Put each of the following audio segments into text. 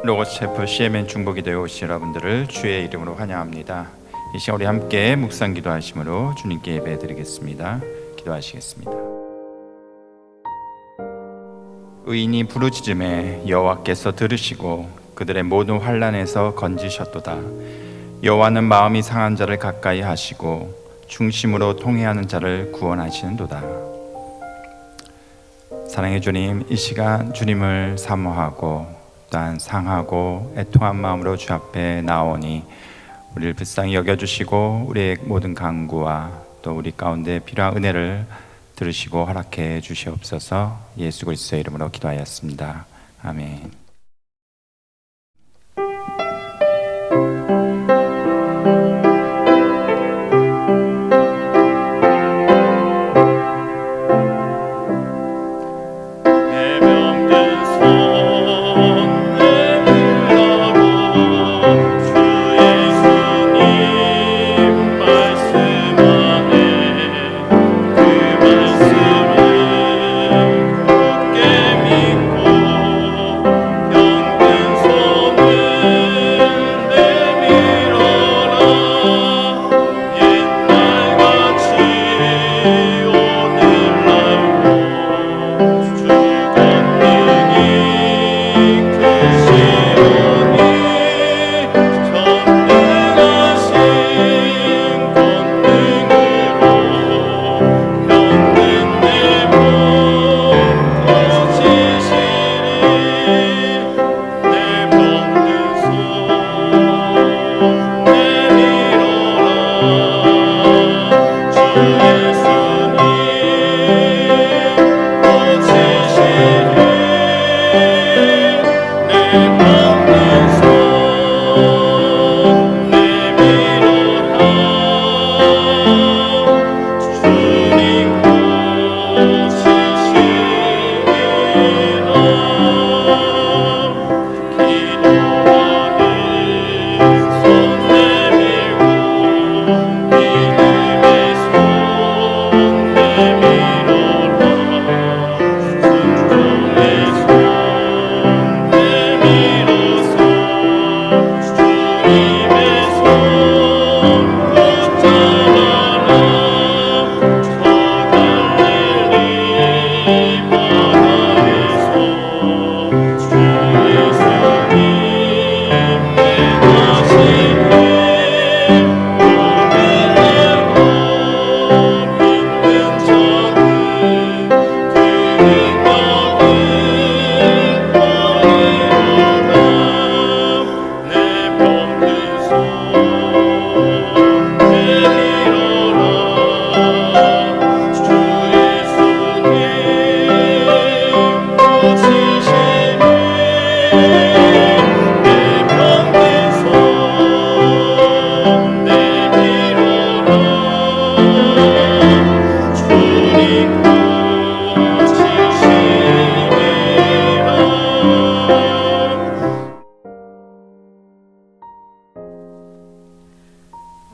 로고스 체프 CMN 중보기도에 오신 여러분들을 주의 이름으로 환영합니다. 이 시간 우리 함께 묵상 기도하심으로 주님께 예배드리겠습니다. 기도하시겠습니다. 의인이 부르짖음에 여호와께서 들으시고 그들의 모든 환난에서 건지셨도다. 여호와는 마음이 상한 자를 가까이 하시고 중심으로 통회하는 자를 구원하시는도다. 사랑의 주님, 이 시간 주님을 사모하고 또한 상하고 애통한 마음으로 주 앞에 나오니 우리를 불쌍히 여겨주시고 우리의 모든 간구와 또 우리 가운데 필요한 은혜를 들으시고 허락해 주시옵소서. 예수 그리스도의 이름으로 기도하였습니다. 아멘.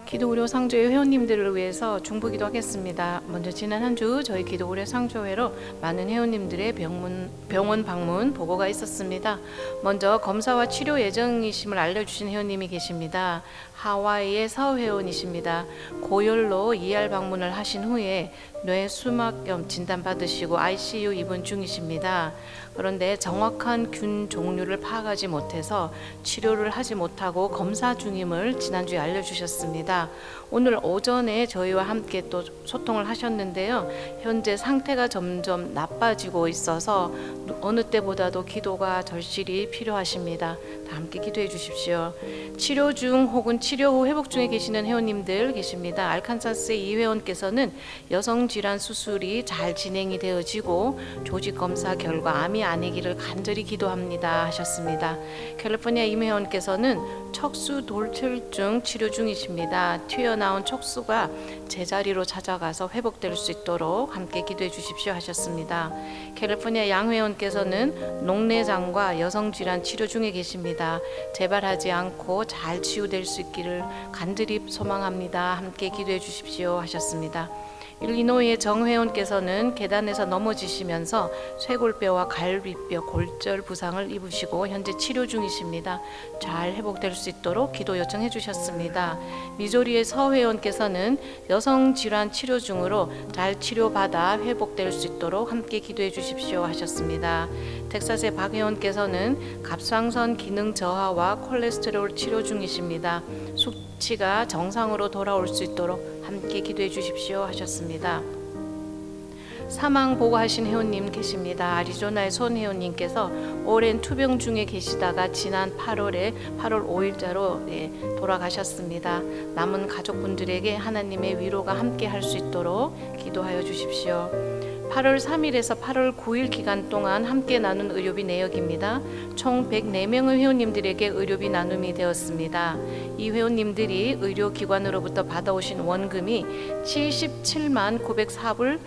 기도우려 상조회 회원님들을 위해서 중보기도 하겠습니다. 먼저 지난 한 주 저희 기도우려 상조회로 많은 회원님들의 병원 방문 보고가 있었습니다. 먼저 검사와 치료 예정이심을 알려주신 회원님이 계십니다. 하와이의 사회원이십니다. 고열로 ER 방문을 하신 후에 뇌수막염 진단받으시고 ICU 입원 중이십니다. 그런데 정확한 균 종류를 파악하지 못해서 치료를 하지 못하고 검사 중임을 지난주에 알려주셨습니다. 오늘 오전에 저희와 함께 또 소통을 하셨는데요. 현재 상태가 점점 나빠지고 있어서 어느 때보다도 기도가 절실히 필요하십니다. 다 함께 기도해 주십시오. 치료 중 혹은 치료 후 회복 중에 계시는 회원님들 계십니다. 알칸사스의 이 회원께서는 여성질환 수술이 잘 진행이 되어지고 조직검사 결과 암이 아니기를 간절히 기도합니다 하셨습니다. 캘리포니아 임 회원께서는 척수 돌출증 치료 중이십니다. 튀어나온 척수가 제자리로 찾아가서 회복될 수 있도록 함께 기도해 주십시오 하셨습니다. 캘리포니아 양 회원께서는 녹내장과 여성질환 치료 중에 계십니다. 재발하지 않고 잘 치유될 수 있기를 간절히 소망합니다. 함께 기도해 주십시오 하셨습니다. 일리노이의 정 회원께서는 계단에서 넘어지시면서 쇄골뼈와 갈비뼈 골절 부상을 입으시고 현재 치료 중이십니다. 잘 회복될 수 있도록 기도 요청해 주셨습니다. 미조리의 서 회원께서는 여성 질환 치료 중으로 잘 치료받아 회복될 수 있도록 함께 기도해 주십시오 하셨습니다. 텍사스의 박 회원께서는 갑상선 기능 저하와 콜레스테롤 치료 중이십니다. 수치가 정상으로 돌아올 수 있도록 함께 기도해 주십시오 하셨습니다. 사망 보고하신 회원님 계십니다. 아리조나의 손 회원님께서 오랜 투병 중에 계시다가 지난 8월 5일자로 돌아가셨습니다. 남은 가족분들에게 하나님의 위로가 함께 할 수 있도록 기도하여 주십시오. 8월 3일에서 8월 9일 기간 동안 함께 나눈 의료비 내역입니다. 총 104명의 회원님들에게 의료비 나눔이 되었습니다. 이 회원님들이 의료기관으로부터 받아오신 원금이 77만 904불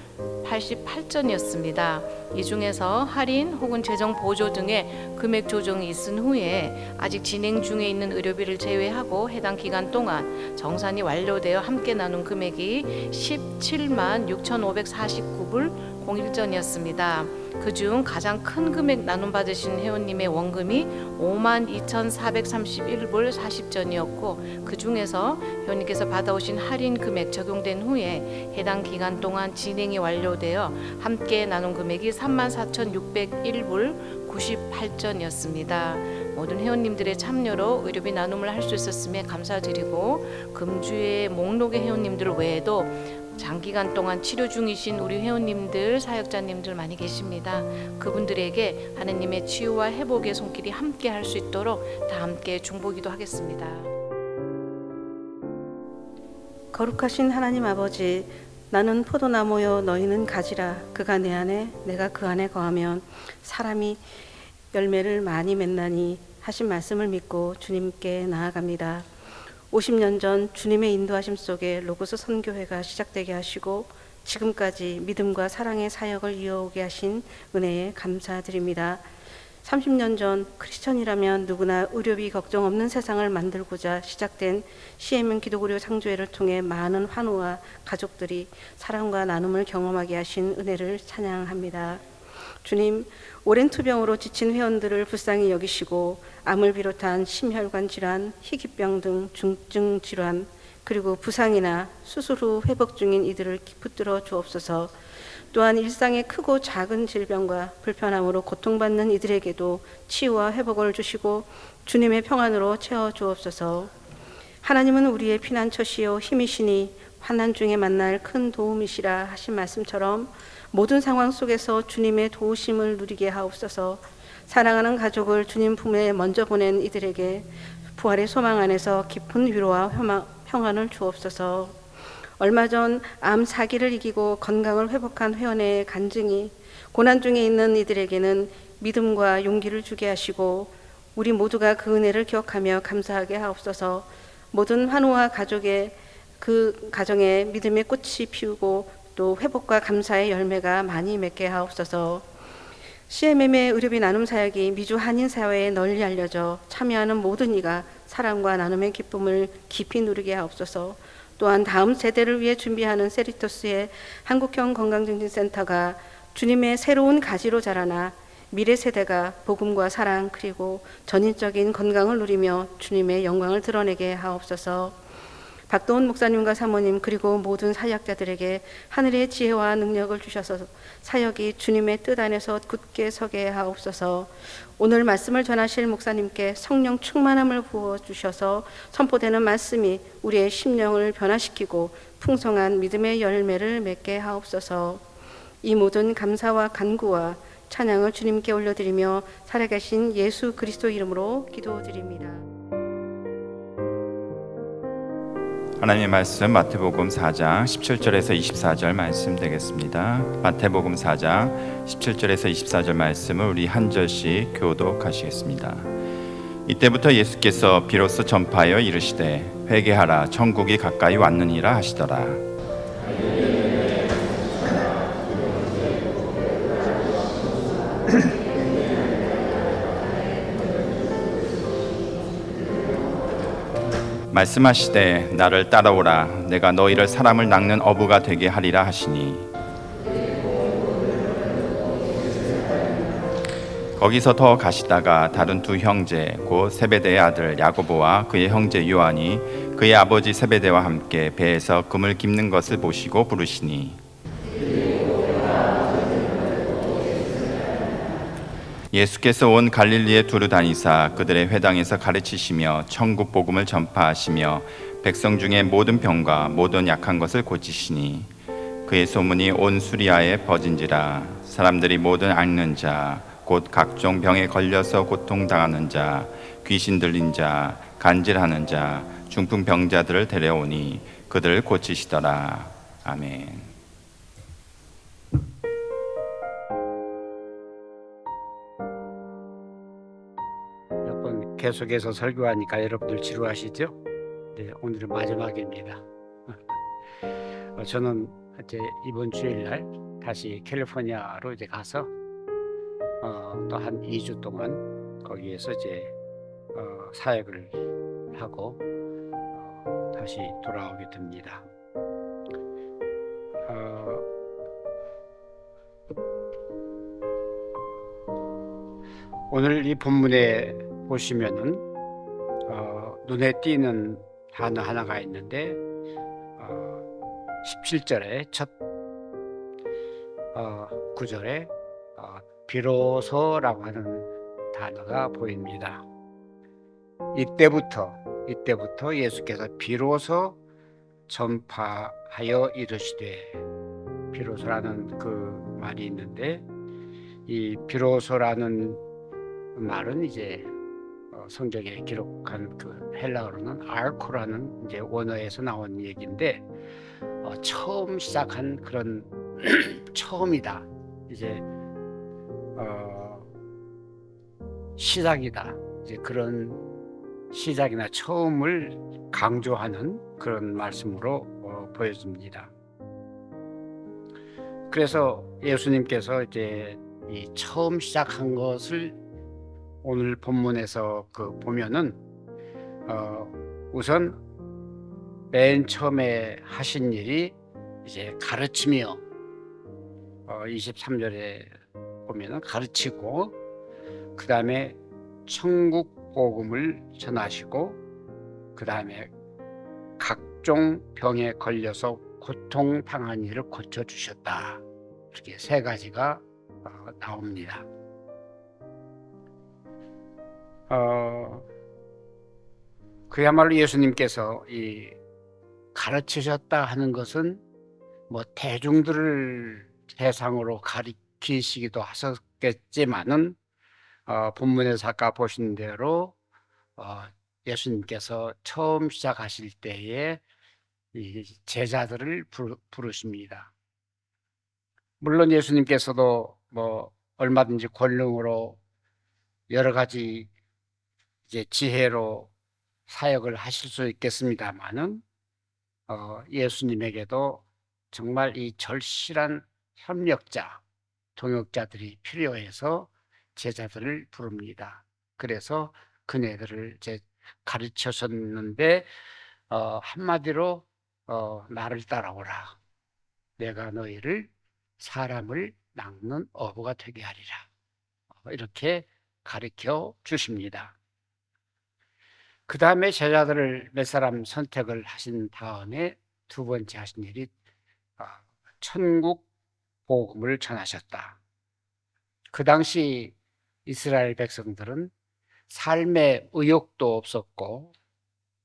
88전이었습니다. 이 중에서 할인 혹은 재정 보조 등의 금액 조정이 있은 후에 아직 진행 중에 있는 의료비를 제외하고 해당 기간 동안 정산이 완료되어 함께 나눈 금액이 17만 6,549불 01전이었습니다. 그중 가장 큰 금액 나눔 받으신 회원님의 원금이 52,431불 40전이었고 그 중에서 회원님께서 받아오신 할인 금액 적용된 후에 해당 기간 동안 진행이 완료되어 함께 나눈 금액이 34,601불 98전이었습니다. 모든 회원님들의 참여로 의료비 나눔을 할 수 있었음에 감사드리고 금주의 목록의 회원님들 외에도 장기간 동안 치료 중이신 우리 회원님들, 사역자님들 많이 계십니다. 그분들에게 하나님의 치유와 회복의 손길이 함께 할 수 있도록 다 함께 중보기도 하겠습니다. 거룩하신 하나님 아버지, 나는 포도나무요 너희는 가지라. 그가 내 안에 내가 그 안에 거하면 사람이 열매를 많이 맺나니 하신 말씀을 믿고 주님께 나아갑니다. 50년 전 주님의 인도하심 속에 로고스 선교회가 시작되게 하시고 지금까지 믿음과 사랑의 사역을 이어오게 하신 은혜에 감사드립니다. 30년 전 크리스천이라면 누구나 의료비 걱정 없는 세상을 만들고자 시작된 CMN 기독의료 상조회를 통해 많은 환우와 가족들이 사랑과 나눔을 경험하게 하신 은혜를 찬양합니다. 주님, 오랜 투병으로 지친 회원들을 불쌍히 여기시고 암을 비롯한 심혈관 질환, 희귀병 등 중증 질환, 그리고 부상이나 수술 후 회복 중인 이들을 붙들어 주옵소서. 또한 일상의 크고 작은 질병과 불편함으로 고통받는 이들에게도 치유와 회복을 주시고 주님의 평안으로 채워 주옵소서. 하나님은 우리의 피난처시요 힘이시니 환난 중에 만날 큰 도움이시라 하신 말씀처럼 모든 상황 속에서 주님의 도우심을 누리게 하옵소서. 사랑하는 가족을 주님 품에 먼저 보낸 이들에게 부활의 소망 안에서 깊은 위로와 평안을 주옵소서. 얼마 전 암 사기를 이기고 건강을 회복한 회원의 간증이 고난 중에 있는 이들에게는 믿음과 용기를 주게 하시고 우리 모두가 그 은혜를 기억하며 감사하게 하옵소서. 모든 환우와 가족의 그 가정에 믿음의 꽃이 피우고 또 회복과 감사의 열매가 많이 맺게 하옵소서. CMM의 의료비 나눔 사역이 미주 한인 사회에 널리 알려져 참여하는 모든 이가 사랑과 나눔의 기쁨을 깊이 누리게 하옵소서. 또한 다음 세대를 위해 준비하는 세리토스의 한국형 건강증진센터가 주님의 새로운 가지로 자라나 미래 세대가 복음과 사랑 그리고 전인적인 건강을 누리며 주님의 영광을 드러내게 하옵소서. 박도훈 목사님과 사모님 그리고 모든 사역자들에게 하늘의 지혜와 능력을 주셔서 사역이 주님의 뜻 안에서 굳게 서게 하옵소서. 오늘 말씀을 전하실 목사님께 성령 충만함을 부어주셔서 선포되는 말씀이 우리의 심령을 변화시키고 풍성한 믿음의 열매를 맺게 하옵소서. 이 모든 감사와 간구와 찬양을 주님께 올려드리며 살아계신 예수 그리스도 이름으로 기도드립니다. 하나님의 말씀 마태복음 4장 17절에서 24절 말씀 되겠습니다. 마태복음 4장 17절에서 24절 말씀을 우리 한 절씩 교독하시겠습니다. 이때부터 예수께서 비로소 전파하여 이르시되 회개하라 천국이 가까이 왔느니라 하시더라. 말씀하시되 나를 따라오라 내가 너희를 사람을 낚는 어부가 되게 하리라 하시니 거기서 더 가시다가 다른 두 형제 곧 세베대의 아들 야고보와 그의 형제 요한이 그의 아버지 세베대와 함께 배에서 금을 깁는 것을 보시고 부르시니 예수께서 온 갈릴리에 두루 다니사 그들의 회당에서 가르치시며 천국 복음을 전파하시며 백성 중에 모든 병과 모든 약한 것을 고치시니 그의 소문이 온 수리아에 퍼진지라. 사람들이 모든 앓는 자 곧 각종 병에 걸려서 고통당하는 자 귀신 들린 자 간질하는 자 중풍 병자들을 데려오니 그들을 고치시더라. 아멘. 몇 번 계속해서 설교하니까 여러분들 지루하시죠? 네, 오늘은 마지막입니다. 저는 이제 이번 주일날 다시 캘리포니아로 이제 가서 또 한 2주 동안 거기에서 이제 사역을 하고 다시 돌아오게 됩니다. 오늘 이 본문에 보시면은 눈에 띄는 단어 하나가 있는데 17절의 첫 구절에 비로소라고 하는 단어가 보입니다. 이때부터 예수께서 비로소 전파하여 이르시되, 비로소라는 그 말이 있는데 이 비로소라는 말은 이제 성경에 기록한 그 헬라어로는 알코라는 이제 원어에서 나온 얘기인데 처음 시작한 그런 처음이다, 이제 시작이다, 이제 그런 시작이나 처음을 강조하는 그런 말씀으로 보여집니다. 그래서 예수님께서 이제 이 처음 시작한 것을 오늘 본문에서 보면은 우선 맨 처음에 하신 일이 이제 가르치며 23절에 보면은 가르치고, 그 다음에 천국 복음을 전하시고, 그 다음에 각종 병에 걸려서 고통당한 이를 고쳐주셨다. 이렇게 세 가지가 나옵니다. 그야말로 예수님께서 이 가르치셨다 하는 것은 뭐 대중들을 대상으로 가르치시기도 하셨겠지만은 본문에서 아까 보신 대로 예수님께서 처음 시작하실 때에 이 제자들을 부르십니다. 물론 예수님께서도 뭐 얼마든지 권능으로 여러 가지 이제 지혜로 사역을 하실 수 있겠습니다만은 예수님에게도 정말 이 절실한 협력자, 동역자들이 필요해서 제자들을 부릅니다. 그래서 그네들을 이제 가르치셨는데 한마디로 나를 따라오라, 내가 너희를 사람을 낚는 어부가 되게 하리라, 이렇게 가르쳐 주십니다. 그 다음에 제자들을 몇 사람 선택을 하신 다음에 두 번째 하신 일이 천국 복음을 전하셨다. 그 당시 이스라엘 백성들은 삶에 의욕도 없었고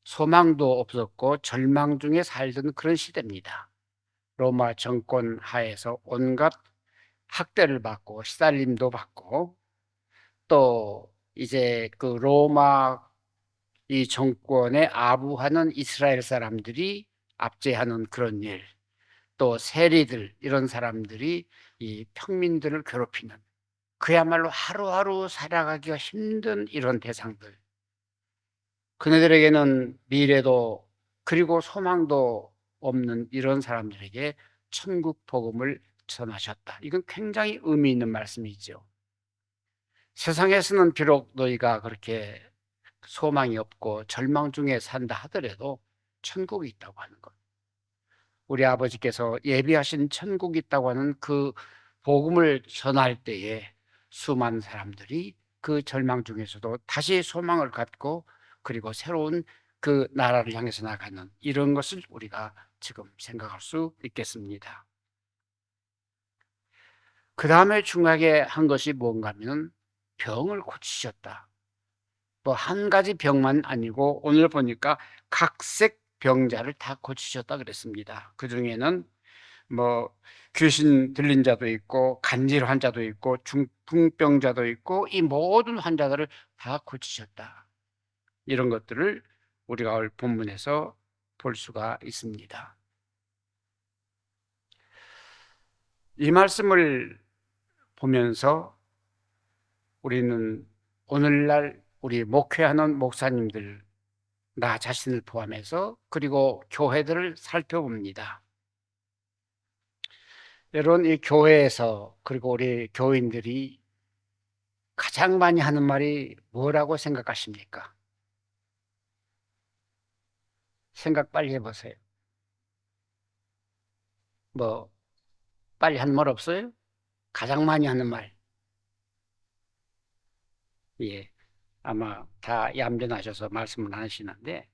소망도 없었고 절망 중에 살던 그런 시대입니다. 로마 정권 하에서 온갖 학대를 받고 시달림도 받고, 또 이제 그 로마 이 정권에 아부하는 이스라엘 사람들이 압제하는 그런 일, 또 세리들, 이런 사람들이 이 평민들을 괴롭히는, 그야말로 하루하루 살아가기가 힘든 이런 대상들, 그네들에게는 미래도 그리고 소망도 없는 이런 사람들에게 천국 복음을 전하셨다. 이건 굉장히 의미 있는 말씀이죠. 세상에서는 비록 너희가 그렇게 소망이 없고 절망 중에 산다 하더라도 천국이 있다고 하는 것. 우리 아버지께서 예비하신 천국이 있다고 하는 그 복음을 전할 때에 수많은 사람들이 그 절망 중에서도 다시 소망을 갖고 그리고 새로운 그 나라를 향해서 나가는 이런 것을 우리가 지금 생각할 수 있겠습니다. 그 다음에 중요하게 한 것이 뭔가 하면 병을 고치셨다. 뭐 한 가지 병만 아니고 오늘 보니까 각색 병자를 다 고치셨다 그랬습니다. 그 중에는 뭐 귀신 들린 자도 있고 간질 환자도 있고 중풍병자도 있고 이 모든 환자들을 다 고치셨다. 이런 것들을 우리가 오늘 본문에서 볼 수가 있습니다. 이 말씀을 보면서 우리는 오늘날 우리 목회하는 목사님들, 나 자신을 포함해서 그리고 교회들을 살펴봅니다. 여러분, 이 교회에서 그리고 우리 교인들이 가장 많이 하는 말이 뭐라고 생각하십니까? 생각 빨리 해보세요. 뭐 빨리 하는 말 없어요? 가장 많이 하는 말. 예, 아마 다 얌전하셔서 말씀을 안 하시는데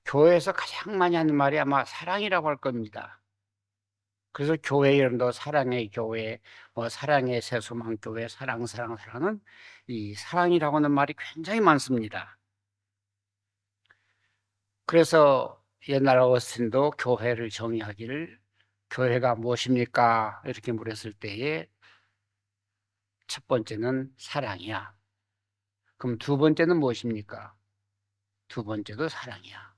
교회에서 가장 많이 하는 말이 아마 사랑이라고 할 겁니다. 그래서 교회 이름도 사랑의 교회, 뭐 사랑의 새소망 교회, 사랑은 이 사랑이라고 하는 말이 굉장히 많습니다. 그래서 옛날 어스틴도 교회를 정의하기를 교회가 무엇입니까? 이렇게 물었을 때에 첫 번째는 사랑이야. 그럼 두 번째는 무엇입니까? 두 번째도 사랑이야.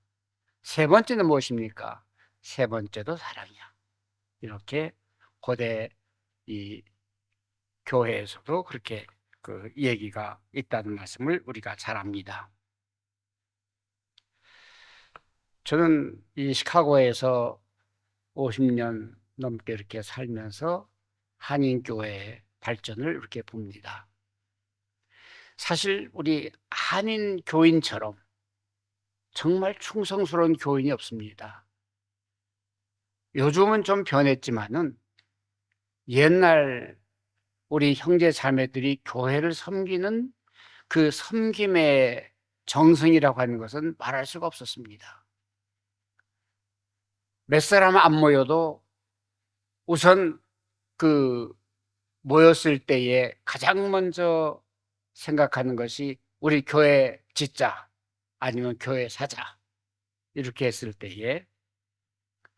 세 번째는 무엇입니까? 세 번째도 사랑이야. 이렇게 고대 이 교회에서도 그렇게 그 얘기가 있다는 말씀을 우리가 잘 압니다. 저는 이 시카고에서 50년 넘게 이렇게 살면서 한인교회의 발전을 이렇게 봅니다. 사실 우리 한인 교인처럼 정말 충성스러운 교인이 없습니다. 요즘은 좀 변했지만은 옛날 우리 형제 자매들이 교회를 섬기는 그 섬김의 정성이라고 하는 것은 말할 수가 없었습니다. 몇 사람 안 모여도 우선 그 모였을 때에 가장 먼저 생각하는 것이 우리 교회 짓자 아니면 교회 사자 이렇게 했을 때에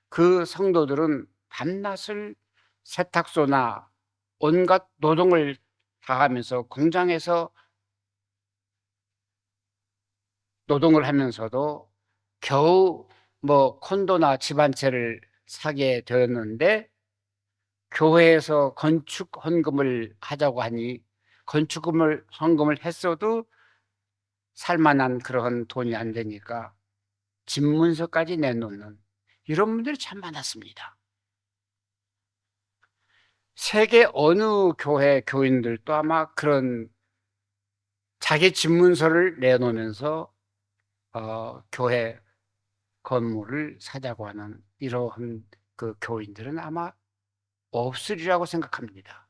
그 성도들은 밤낮을 세탁소나 온갖 노동을 다하면서 공장에서 노동을 하면서도 겨우 뭐 콘도나 집 한 채를 사게 되었는데 교회에서 건축 헌금을 하자고 하니 건축 헌금을 했어도 살만한 그런 돈이 안 되니까 집문서까지 내놓는 이런 분들이 참 많았습니다. 세계 어느 교회 교인들도 아마 그런 자기 집문서를 내놓으면서 교회 건물을 사자고 하는 이러한 그 교인들은 아마 없으리라고 생각합니다.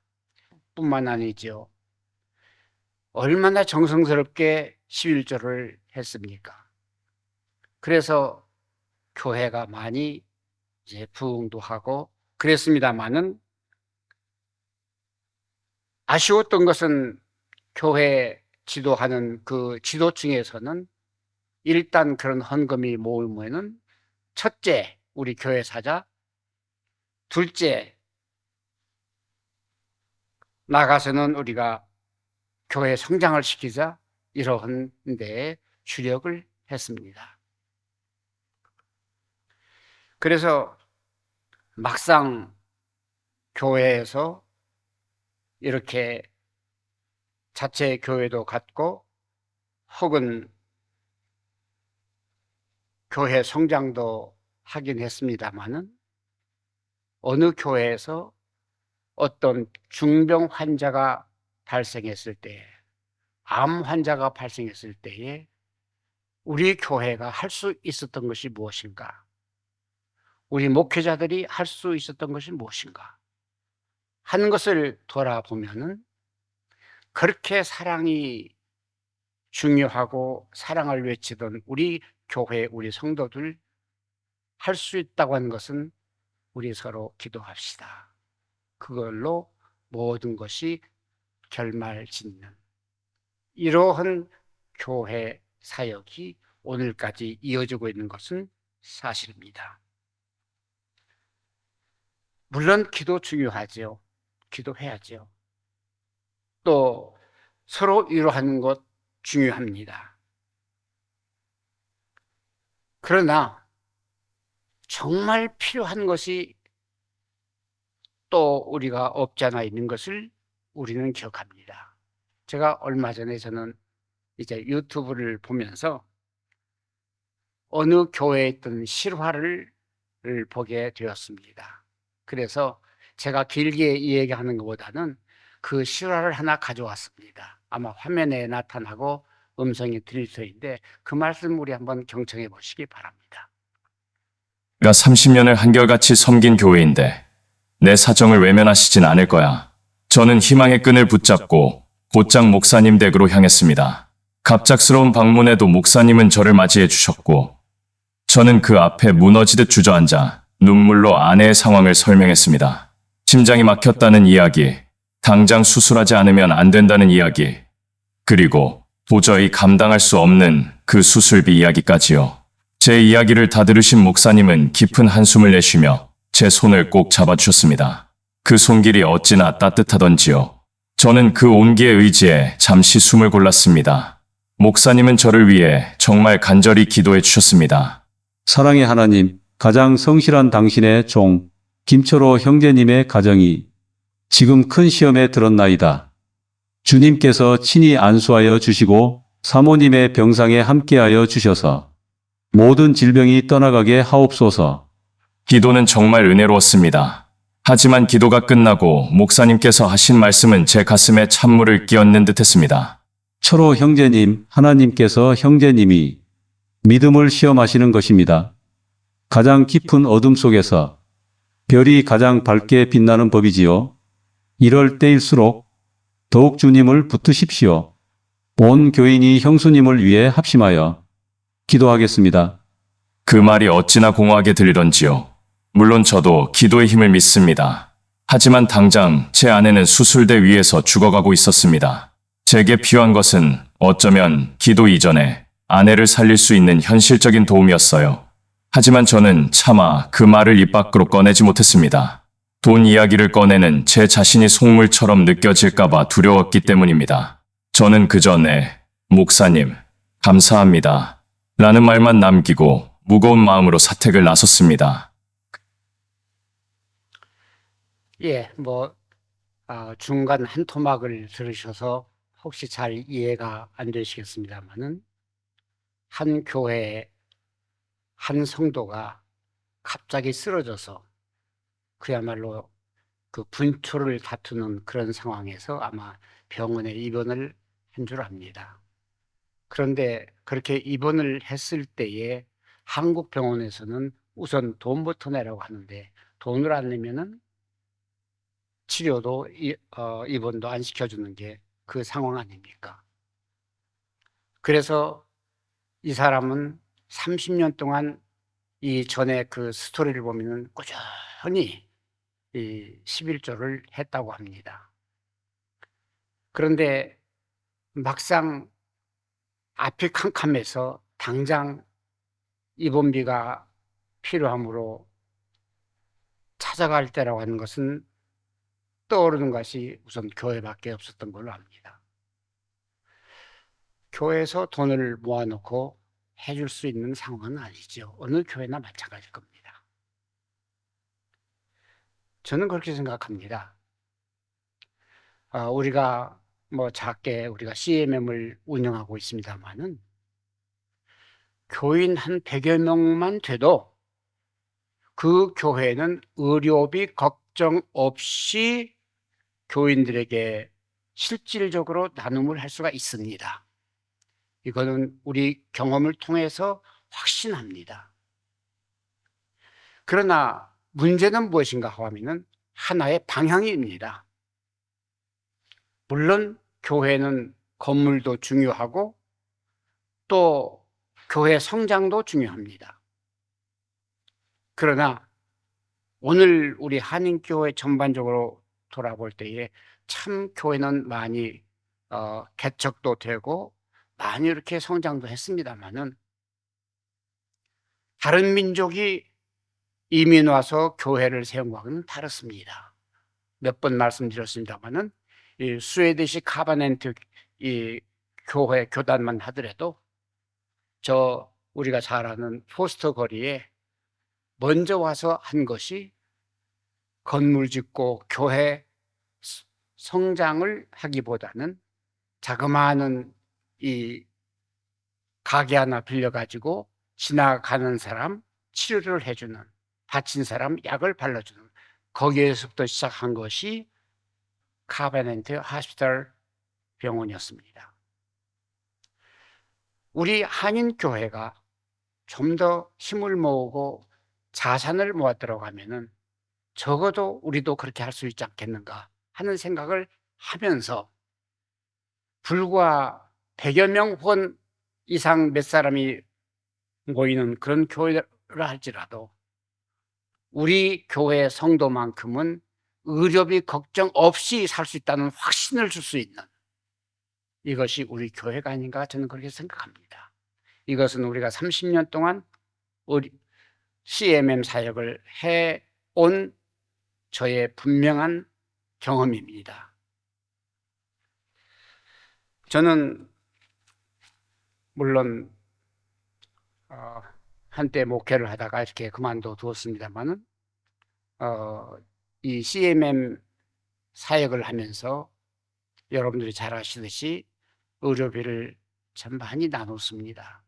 뿐만 아니죠. 얼마나 정성스럽게 11조를 했습니까? 그래서 교회가 많이 이제 부흥도 하고 그랬습니다만은 아쉬웠던 것은 교회 지도하는 그 지도층에서는 일단 그런 헌금이 모이면은 첫째 우리 교회 사자, 둘째 나가서는 우리가 교회 성장을 시키자 이러한 데에 주력을 했습니다. 그래서 막상 교회에서 이렇게 자체 교회도 갖고 혹은 교회 성장도 하긴 했습니다마는 어느 교회에서 어떤 중병 환자가 발생했을 때, 암 환자가 발생했을 때에 우리 교회가 할 수 있었던 것이 무엇인가? 우리 목회자들이 할 수 있었던 것이 무엇인가? 하는 것을 돌아보면은 그렇게 사랑이 중요하고 사랑을 외치던 우리 교회, 우리 성도들 할 수 있다고 하는 것은 우리 서로 기도합시다. 그걸로 모든 것이 결말짓는 이러한 교회 사역이 오늘까지 이어지고 있는 것은 사실입니다. 물론 기도 중요하죠. 기도해야죠. 또 서로 위로하는 것 중요합니다. 그러나 정말 필요한 것이 또 우리가 없지 않아 있는 것을 우리는 기억합니다. 제가 얼마 전에 저는 이제 유튜브를 보면서 어느 교회에 있던 실화를 보게 되었습니다. 그래서 제가 길게 이야기하는 것보다는 그 실화를 하나 가져왔습니다. 아마 화면에 나타나고 음성이 들릴 터인데 그 말씀 우리 한번 경청해 보시기 바랍니다. 내가 30년을 한결같이 섬긴 교회인데 내 사정을 외면하시진 않을 거야. 저는 희망의 끈을 붙잡고 곧장 목사님 댁으로 향했습니다. 갑작스러운 방문에도 목사님은 저를 맞이해 주셨고 저는 그 앞에 무너지듯 주저앉아 눈물로 아내의 상황을 설명했습니다. 심장이 막혔다는 이야기, 당장 수술하지 않으면 안 된다는 이야기, 그리고 도저히 감당할 수 없는 그 수술비 이야기까지요. 제 이야기를 다 들으신 목사님은 깊은 한숨을 내쉬며 제 손을 꼭 잡아주셨습니다. 그 손길이 어찌나 따뜻하던지요. 저는 그 온기의 의지에 잠시 숨을 골랐습니다. 목사님은 저를 위해 정말 간절히 기도해 주셨습니다. 사랑의 하나님, 가장 성실한 당신의 종 김철호 형제님의 가정이 지금 큰 시험에 들었나이다. 주님께서 친히 안수하여 주시고 사모님의 병상에 함께하여 주셔서 모든 질병이 떠나가게 하옵소서. 기도는 정말 은혜로웠습니다. 하지만 기도가 끝나고 목사님께서 하신 말씀은 제 가슴에 찬물을 끼얹는 듯했습니다. 철호 형제님, 하나님께서 형제님이 믿음을 시험하시는 것입니다. 가장 깊은 어둠 속에서 별이 가장 밝게 빛나는 법이지요. 이럴 때일수록 더욱 주님을 붙드십시오. 온 교인이 형수님을 위해 합심하여 기도하겠습니다. 그 말이 어찌나 공허하게 들리던지요. 물론 저도 기도의 힘을 믿습니다. 하지만 당장 제 아내는 수술대 위에서 죽어가고 있었습니다. 제게 필요한 것은 어쩌면 기도 이전에 아내를 살릴 수 있는 현실적인 도움이었어요. 하지만 저는 차마 그 말을 입 밖으로 꺼내지 못했습니다. 돈 이야기를 꺼내는 제 자신이 속물처럼 느껴질까봐 두려웠기 때문입니다. 저는 그 전에 목사님, 감사합니다. 라는 말만 남기고 무거운 마음으로 사택을 나섰습니다. 중간 한 토막을 들으셔서 혹시 잘 이해가 안 되시겠습니다만은 한 교회에 한 성도가 갑자기 쓰러져서 그야말로 그 분초를 다투는 그런 상황에서 아마 병원에 입원을 한 줄 압니다. 그런데 그렇게 입원을 했을 때에 한국 병원에서는 우선 돈부터 내라고 하는데 돈을 안 내면은 치료도 입원도 안 시켜주는 게 그 상황 아닙니까? 그래서 이 사람은 30년 동안 이 전에 그 스토리를 보면은 꾸준히 이 11조를 했다고 합니다. 그런데 막상 앞이 캄캄해서 당장 입원비가 필요하므로 찾아갈 때라고 하는 것은 떠오르는 것이 우선 교회밖에 없었던 걸로 압니다. 교회에서 돈을 모아놓고 해줄 수 있는 상황은 아니죠. 어느 교회나 마찬가지일 겁니다. 저는 그렇게 생각합니다. 우리가 작게 우리가 CMM을 운영하고 있습니다만은 교인 한 100여 명만 돼도 그 교회는 의료비 걱정 없이 교인들에게 실질적으로 나눔을 할 수가 있습니다. 이거는 우리 경험을 통해서 확신합니다. 그러나 문제는 무엇인가 하면은 하나의 방향입니다. 물론 교회는 건물도 중요하고 또 교회 성장도 중요합니다. 그러나 오늘 우리 한인교회 전반적으로 돌아볼 때에 참 교회는 많이 개척도 되고 많이 이렇게 성장도 했습니다만은 다른 민족이 이민 와서 교회를 세운 것과는 다릅니다. 몇 번 말씀드렸습니다만은 이 스웨디시 카바넨트 이 교회 교단만 하더라도 우리가 잘 아는 포스터 거리에 먼저 와서 한 것이 건물 짓고 교회 성장을 하기보다는 자그마한 이 가게 하나 빌려가지고 지나가는 사람 치료를 해주는, 다친 사람 약을 발라주는, 거기에서부터 시작한 것이 카베넨트 하스피털 병원이었습니다. 우리 한인교회가 좀 더 힘을 모으고 자산을 모아 들어가면은 적어도 우리도 그렇게 할 수 있지 않겠는가 하는 생각을 하면서 불과 100여 명 혹은 이상 몇 사람이 모이는 그런 교회라 할지라도 우리 교회 성도만큼은 의료비 걱정 없이 살 수 있다는 확신을 줄 수 있는 이것이 우리 교회가 아닌가 저는 그렇게 생각합니다. 이것은 우리가 30년 동안 우리 CMM 사역을 해온 저의 분명한 경험입니다. 저는 물론 한때 목회를 하다가 이렇게 그만둬 두었습니다만은 이 CMM 사역을 하면서 여러분들이 잘 아시듯이 의료비를 참 많이 나눴습니다.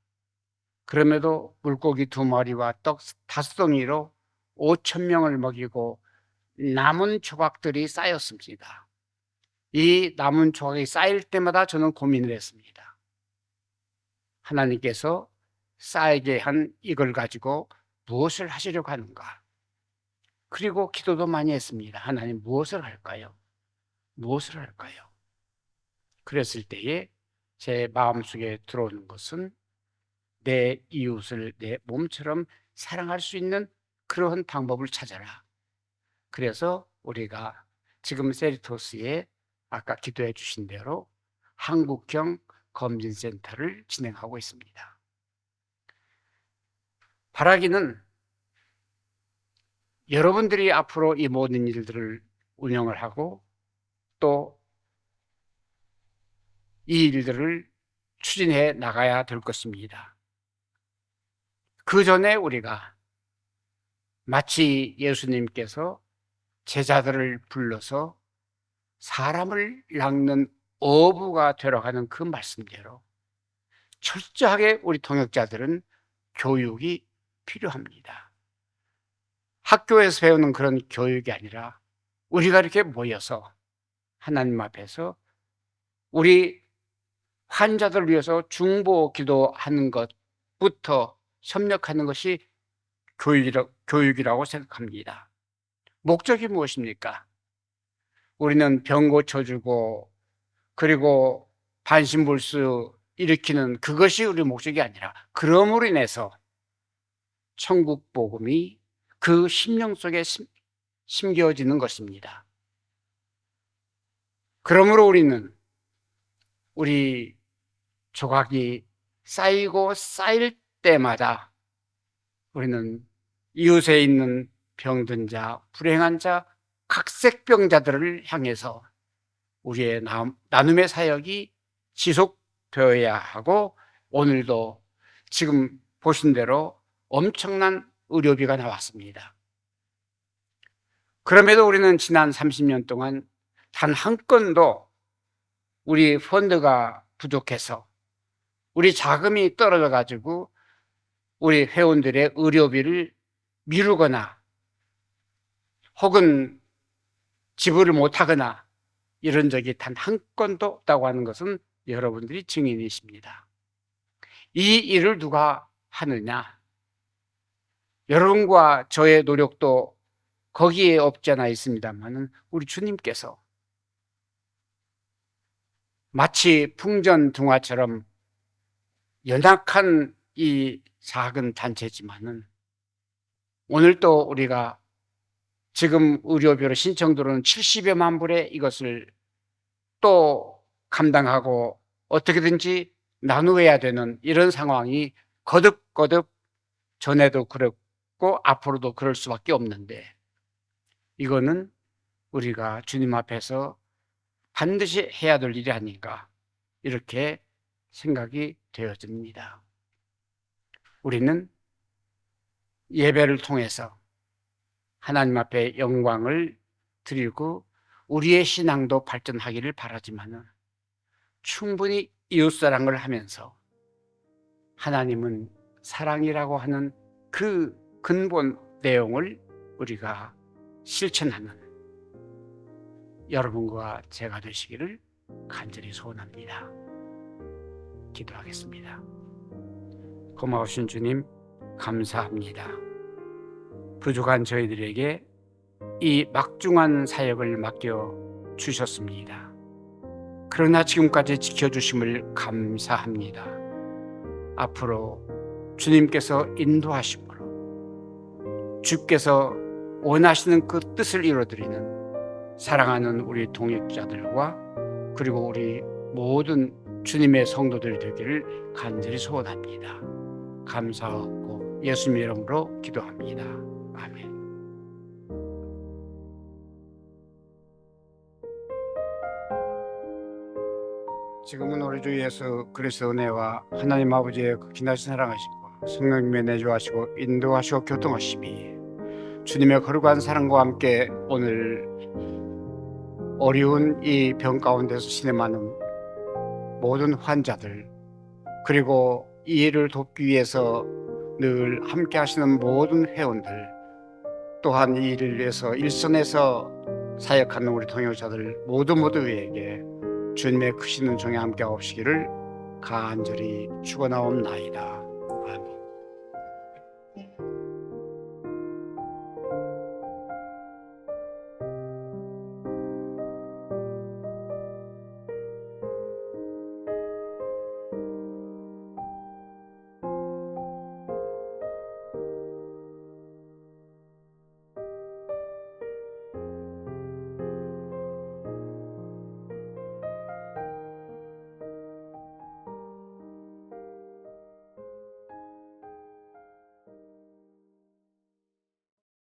그럼에도 물고기 2마리와 떡 5덩이로 5,000명을 먹이고 남은 조각들이 쌓였습니다. 이 남은 조각이 쌓일 때마다 저는 고민을 했습니다. 하나님께서 쌓이게 한 이걸 가지고 무엇을 하시려고 하는가? 그리고 기도도 많이 했습니다. 하나님 무엇을 할까요? 무엇을 할까요? 그랬을 때에 제 마음속에 들어오는 것은 내 이웃을 내 몸처럼 사랑할 수 있는 그러한 방법을 찾아라. 그래서 우리가 지금 세리토스에 아까 기도해 주신 대로 한국형 검진센터를 진행하고 있습니다. 바라기는 여러분들이 앞으로 이 모든 일들을 운영을 하고 또 이 일들을 추진해 나가야 될 것입니다. 그 전에 우리가 마치 예수님께서 제자들을 불러서 사람을 낚는 어부가 되어가는 그 말씀대로 철저하게 우리 통역자들은 교육이 필요합니다. 학교에서 배우는 그런 교육이 아니라 우리가 이렇게 모여서 하나님 앞에서 우리 환자들을 위해서 중보 기도하는 것부터 협력하는 것이 교육이라고 생각합니다. 목적이 무엇입니까? 우리는 병 고쳐주고 그리고 반신불수 일으키는 그것이 우리 목적이 아니라 그럼으로 인해서 천국 복음이 그 심령 속에 심겨지는 것입니다. 그러므로 우리는 우리 조각이 쌓이고 쌓일 때마다 우리는 이웃에 있는 병든 자, 불행한 자, 각색병자들을 향해서 우리의 나눔의 사역이 지속되어야 하고 오늘도 지금 보신 대로 엄청난 의료비가 나왔습니다. 그럼에도 우리는 지난 30년 동안 단 한 건도 우리 펀드가 부족해서 우리 자금이 떨어져 가지고 우리 회원들의 의료비를 미루거나 혹은 지불을 못하거나 이런 적이 단 한 건도 없다고 하는 것은 여러분들이 증인이십니다. 이 일을 누가 하느냐? 여러분과 저의 노력도 거기에 없지 않아 있습니다만 우리 주님께서 마치 풍전등화처럼 연약한 이 작은 단체지만은 오늘 또 우리가 지금 의료비로 신청 들어오는 70여만 불의 이것을 또 감당하고 어떻게든지 나누어야 되는 이런 상황이 거듭거듭 전에도 그랬고 앞으로도 그럴 수밖에 없는데 이거는 우리가 주님 앞에서 반드시 해야 될 일이 아닌가 이렇게 생각이 되어집니다. 우리는 예배를 통해서 하나님 앞에 영광을 드리고 우리의 신앙도 발전하기를 바라지만은 충분히 이웃사랑을 하면서 하나님은 사랑이라고 하는 그 근본 내용을 우리가 실천하는 여러분과 제가 되시기를 간절히 소원합니다. 기도하겠습니다. 고마우신 주님 감사합니다. 부족한 저희들에게 이 막중한 사역을 맡겨 주셨습니다. 그러나 지금까지 지켜주심을 감사합니다. 앞으로 주님께서 인도하심으로 주께서 원하시는 그 뜻을 이루어드리는 사랑하는 우리 동역자들과 그리고 우리 모든 주님의 성도들이 되기를 간절히 소원합니다. 감사하고 예수님 이름으로 기도합니다. 아멘. 지금은 우리 주 예수 그리스도의 은혜와 하나님 아버지의 그 기나신 사랑하심과 성령님의 내주하시고 인도하시고 교통하심이 주님의 거룩한 사랑과 함께 오늘 어려운 이 병 가운데서 신음하는 모든 환자들 그리고 이 일을 돕기 위해서 늘 함께 하시는 모든 회원들 또한 이 일을 위해서 일선에서 사역하는 우리 동역자들 모두에게 주님의 크신 은총에 함께 하시기를 간절히 축원하옵나이다.